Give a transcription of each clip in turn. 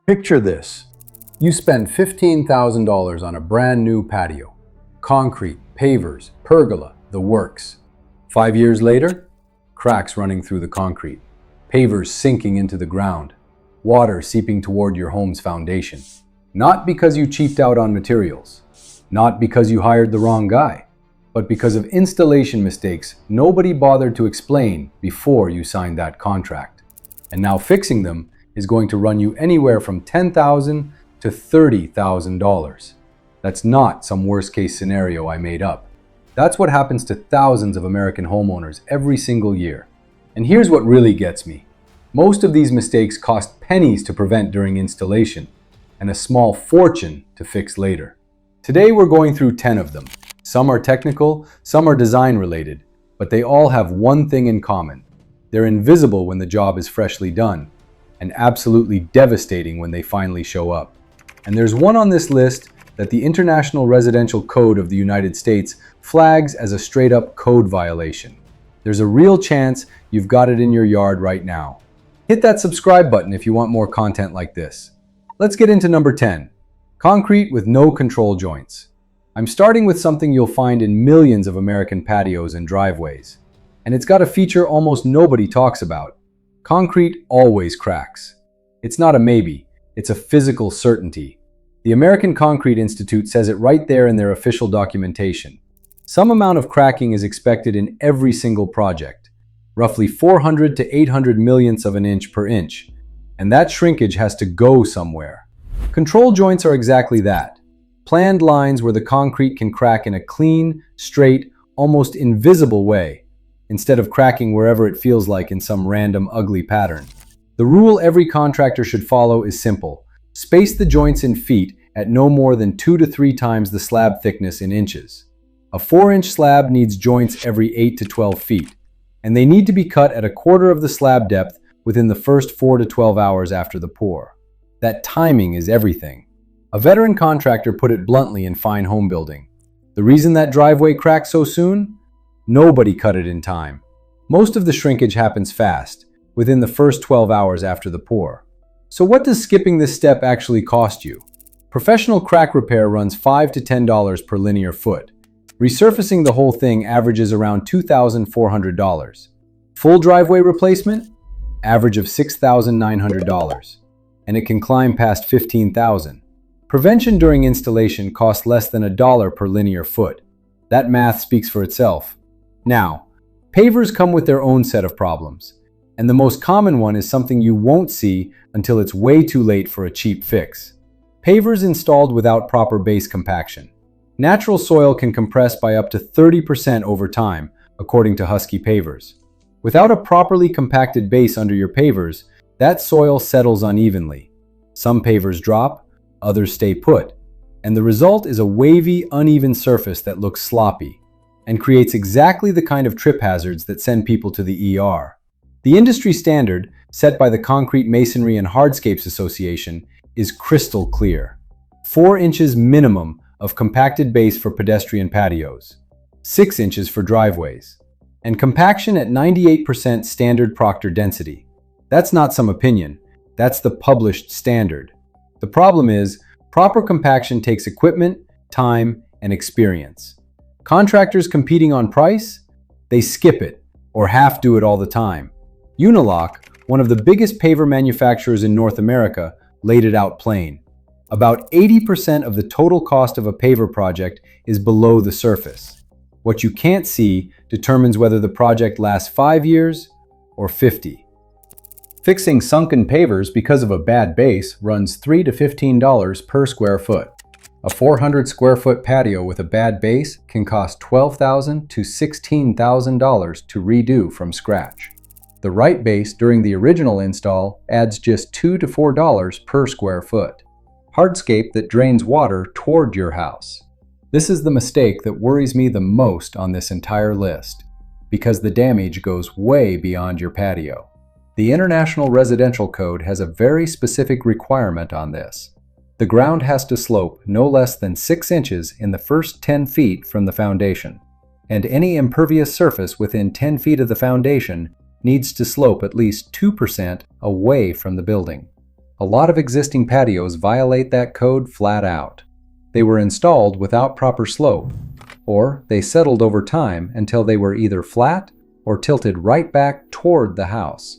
Picture this. You spend $15,000 on a brand new patio. Concrete, pavers, pergola, the works. 5 years later, cracks running through the concrete, pavers sinking into the ground, water seeping toward your home's foundation. Not because you cheaped out on materials, not because you hired the wrong guy, but because of installation mistakes nobody bothered to explain before you signed that contract. And now fixing them is going to run you anywhere from $10,000 to $30,000. That's not some worst-case scenario I made up. That's what happens to thousands of American homeowners every single year. And here's what really gets me. Most of these mistakes cost pennies to prevent during installation, and a small fortune to fix later. Today we're going through 10 of them. Some are technical, some are design-related, but they all have one thing in common. They're invisible when the job is freshly done, and absolutely devastating when they finally show up. And there's one on this list that the International Residential Code of the United States flags as a straight-up code violation. There's a real chance you've got it in your yard right now. Hit that subscribe button if you want more content like this. Let's get into number 10. Concrete with no control joints. I'm starting with something you'll find in millions of American patios and driveways. And it's got a feature almost nobody talks about. Concrete always cracks. It's not a maybe, it's a physical certainty. The American Concrete Institute says it right there in their official documentation. Some amount of cracking is expected in every single project, roughly 400 to 800 millionths of an inch per inch, and that shrinkage has to go somewhere. Control joints are exactly that. Planned lines where the concrete can crack in a clean, straight, almost invisible way, instead of cracking wherever it feels like in some random ugly pattern. The rule every contractor should follow is simple. Space the joints in feet at no more than 2 to 3 times the slab thickness in inches. A 4-inch slab needs joints every 8 to 12 feet, and they need to be cut at 1/4 of the slab depth within the first 4 to 12 hours after the pour. That timing is everything. A veteran contractor put it bluntly in Fine Home Building. The reason that driveway cracked so soon? Nobody cut it in time. Most of the shrinkage happens fast, within the first 12 hours after the pour. So what does skipping this step actually cost you? Professional crack repair runs $5 to $10 per linear foot. Resurfacing the whole thing averages around $2,400. Full driveway replacement? Average of $6,900. And it can climb past $15,000. Prevention during installation costs less than $1 per linear foot. That math speaks for itself. Now, pavers come with their own set of problems, and the most common one is something you won't see until it's way too late for a cheap fix. Pavers installed without proper base compaction. Natural soil can compress by up to 30% over time, according to Husky Pavers. Without a properly compacted base under your pavers, that soil settles unevenly. Some pavers drop, others stay put, and the result is a wavy, uneven surface that looks sloppy and creates exactly the kind of trip hazards that send people to the ER. The industry standard, set by the Concrete Masonry and Hardscapes Association, is crystal clear. 4 inches minimum of compacted base for pedestrian patios, 6 inches for driveways, and compaction at 98% standard Proctor density. That's not some opinion, that's the published standard. The problem is, proper compaction takes equipment, time, and experience. Contractors competing on price? They skip it, or half do it all the time. Unilock, one of the biggest paver manufacturers in North America, laid it out plain. About 80% of the total cost of a paver project is below the surface. What you can't see determines whether the project lasts 5 years or 50. Fixing sunken pavers because of a bad base runs $3 to $15 per square foot. A 400 square foot patio with a bad base can cost $12,000 to $16,000 to redo from scratch. The right base during the original install adds just $2 to $4 per square foot. Hardscape that drains water toward your house. This is the mistake that worries me the most on this entire list, because the damage goes way beyond your patio. The International Residential Code has a very specific requirement on this. The ground has to slope no less than 6 inches in the first 10 feet from the foundation, and any impervious surface within 10 feet of the foundation needs to slope at least 2% away from the building. A lot of existing patios violate that code flat out. They were installed without proper slope, or they settled over time until they were either flat or tilted right back toward the house.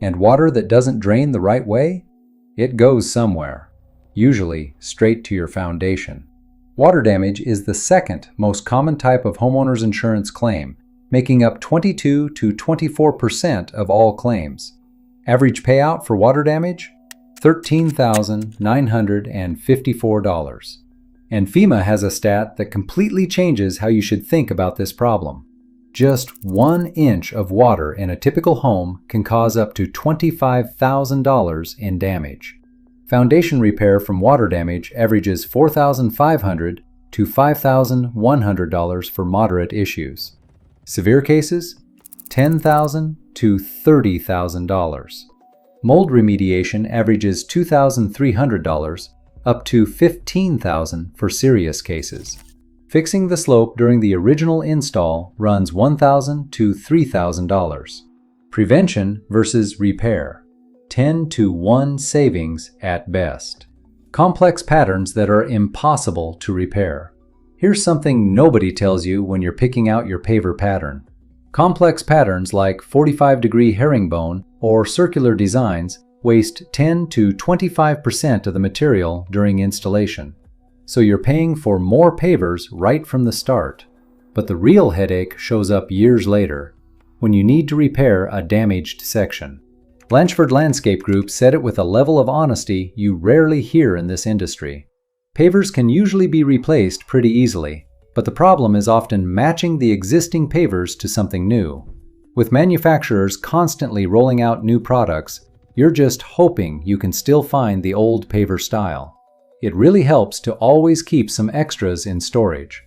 And water that doesn't drain the right way? It goes somewhere, usually straight to your foundation. Water damage is the second most common type of homeowners insurance claim, making up 22 to 24% of all claims. Average payout for water damage? $13,954. And FEMA has a stat that completely changes how you should think about this problem. Just 1 inch of water in a typical home can cause up to $25,000 in damage. Foundation repair from water damage averages $4,500 to $5,100 for moderate issues. Severe cases? $10,000 to $30,000. Mold remediation averages $2,300 up to $15,000 for serious cases. Fixing the slope during the original install runs $1,000 to $3,000. Prevention versus repair, 10 to 1 savings at best. Complex patterns that are impossible to repair. Here's something nobody tells you when you're picking out your paver pattern. Complex patterns like 45-degree herringbone or circular designs waste 10 to 25% of the material during installation. So you're paying for more pavers right from the start. But the real headache shows up years later, when you need to repair a damaged section. Blanchford Landscape Group said it with a level of honesty you rarely hear in this industry. Pavers can usually be replaced pretty easily, but the problem is often matching the existing pavers to something new. With manufacturers constantly rolling out new products, you're just hoping you can still find the old paver style. It really helps to always keep some extras in storage.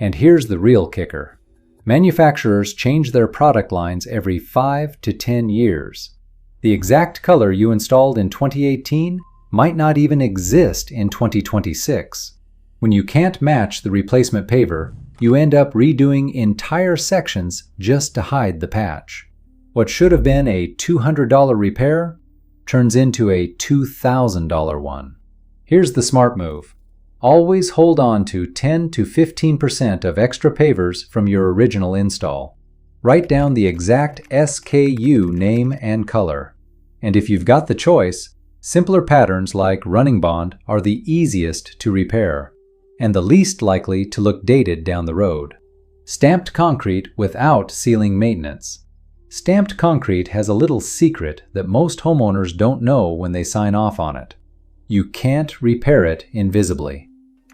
And here's the real kicker. Manufacturers change their product lines every 5 to 10 years. The exact color you installed in 2018 might not even exist in 2026. When you can't match the replacement paver, you end up redoing entire sections just to hide the patch. What should have been a $200 repair turns into a $2,000 one. Here's the smart move. Always hold on to 10 to 15% of extra pavers from your original install. Write down the exact SKU name and color. And if you've got the choice, simpler patterns like running bond are the easiest to repair and the least likely to look dated down the road. Stamped concrete without ceiling maintenance. Stamped concrete has a little secret that most homeowners don't know when they sign off on it. You can't repair it invisibly.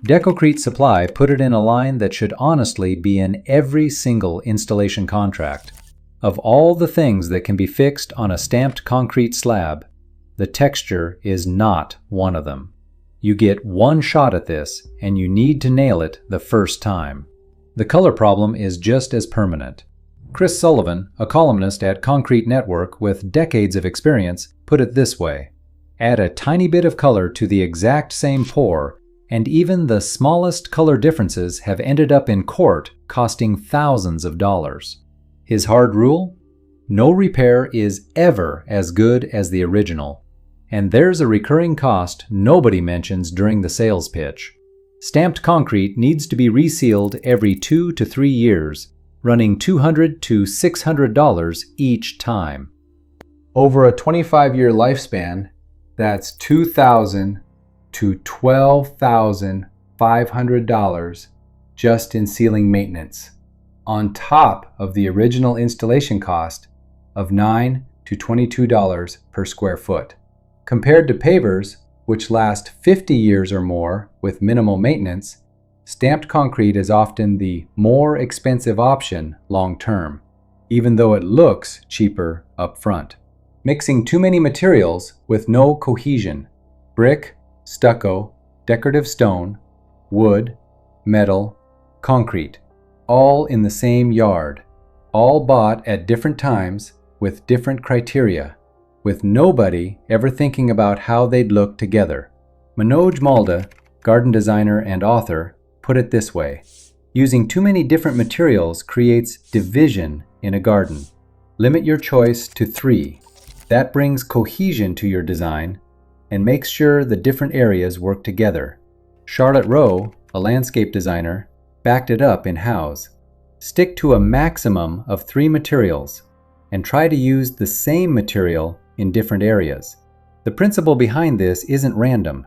Decocrete Supply put it in a line that should honestly be in every single installation contract. Of all the things that can be fixed on a stamped concrete slab, the texture is not one of them. You get one shot at this, and you need to nail it the first time. The color problem is just as permanent. Chris Sullivan, a columnist at Concrete Network with decades of experience, put it this way. Add a tiny bit of color to the exact same pour, and even the smallest color differences have ended up in court costing thousands of dollars. His hard rule? No repair is ever as good as the original. And there's a recurring cost nobody mentions during the sales pitch. Stamped concrete needs to be resealed every 2 to 3 years, running $200 to $600 each time. Over a 25-year lifespan, that's $2,000 to $12,500 just in ceiling maintenance, on top of the original installation cost of $9 to $22 per square foot. Compared to pavers, which last 50 years or more with minimal maintenance, stamped concrete is often the more expensive option long term, even though it looks cheaper up front. Mixing too many materials with no cohesion, brick, stucco, decorative stone, wood, metal, concrete, all in the same yard, all bought at different times with different criteria, with nobody ever thinking about how they'd look together. Manoj Malda, garden designer and author, put it this way: using too many different materials creates division in a garden. Limit your choice to 3. That brings cohesion to your design, and makes sure the different areas work together. Charlotte Rowe, a landscape designer, backed it up in-house. Stick to a maximum of 3 materials and try to use the same material in different areas. The principle behind this isn't random.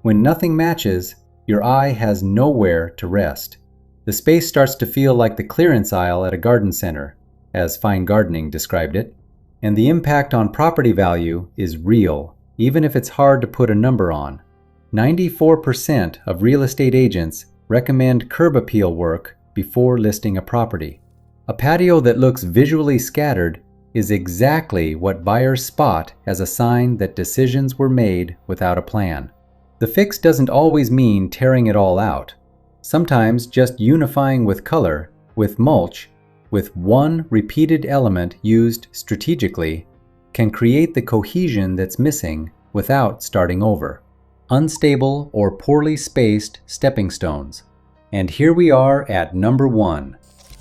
When nothing matches, your eye has nowhere to rest. The space starts to feel like the clearance aisle at a garden center, as Fine Gardening described it, and the impact on property value is real, even if it's hard to put a number on. 94% of real estate agents recommend curb appeal work before listing a property. A patio that looks visually scattered is exactly what buyers spot as a sign that decisions were made without a plan. The fix doesn't always mean tearing it all out. Sometimes just unifying with color, with mulch, with one repeated element used strategically, can create the cohesion that's missing without starting over. Unstable or poorly spaced stepping stones. And here we are at number 1.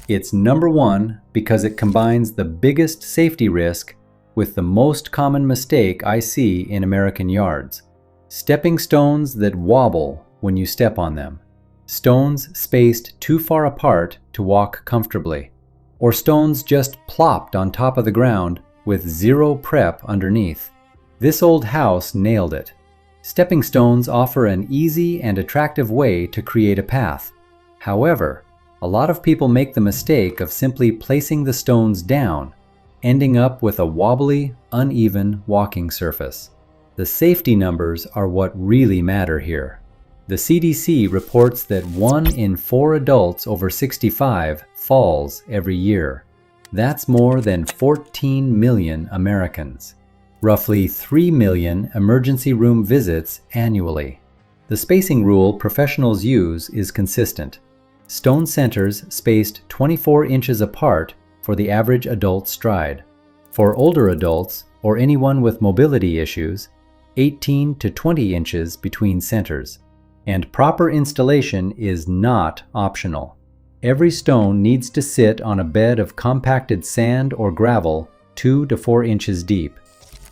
It's number 1 because it combines the biggest safety risk with the most common mistake I see in American yards. Stepping stones that wobble when you step on them. Stones spaced too far apart to walk comfortably. Or stones just plopped on top of the ground with zero prep underneath. This old house nailed it. Stepping stones offer an easy and attractive way to create a path. However, a lot of people make the mistake of simply placing the stones down, ending up with a wobbly, uneven walking surface. The safety numbers are what really matter here. The CDC reports that 1 in 4 adults over 65 falls every year. That's more than 14 million Americans. Roughly 3 million emergency room visits annually. The spacing rule professionals use is consistent. Stone centers spaced 24 inches apart for the average adult stride. For older adults or anyone with mobility issues, 18 to 20 inches between centers. And proper installation is not optional. Every stone needs to sit on a bed of compacted sand or gravel 2 to 4 inches deep.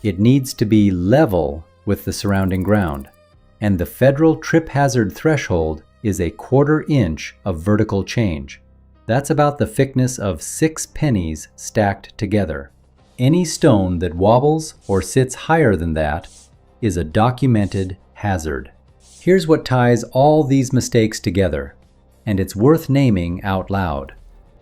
It needs to be level with the surrounding ground. And the federal trip hazard threshold is a 1/4 inch of vertical change. That's about the thickness of 6 pennies stacked together. Any stone that wobbles or sits higher than that is a documented hazard. Here's what ties all these mistakes together, and it's worth naming out loud.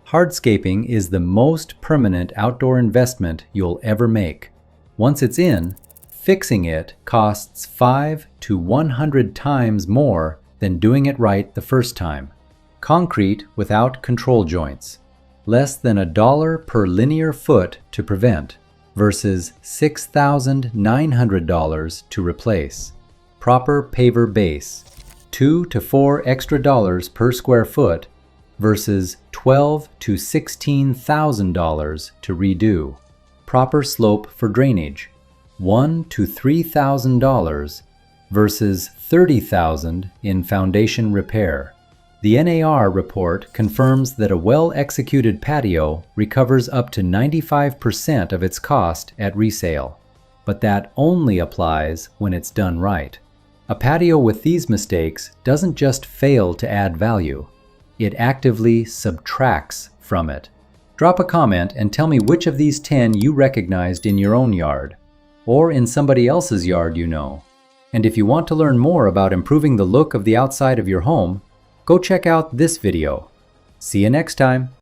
Hardscaping is the most permanent outdoor investment you'll ever make. Once it's in, fixing it costs 5 to 100 times more than doing it right the first time. Concrete without control joints. Less than $1 per linear foot to prevent versus $6,900 to replace. Proper paver base. $2 to $4 extra dollars per square foot versus $12,000 to $16,000 to redo. Proper slope for drainage. $1,000 to $3,000 versus $30,000 in foundation repair. The NAR report confirms that a well-executed patio recovers up to 95% of its cost at resale, but that only applies when it's done right. A patio with these mistakes doesn't just fail to add value, it actively subtracts from it. Drop a comment and tell me which of these 10 you recognized in your own yard, or in somebody else's yard you know. And if you want to learn more about improving the look of the outside of your home, go check out this video. See you next time.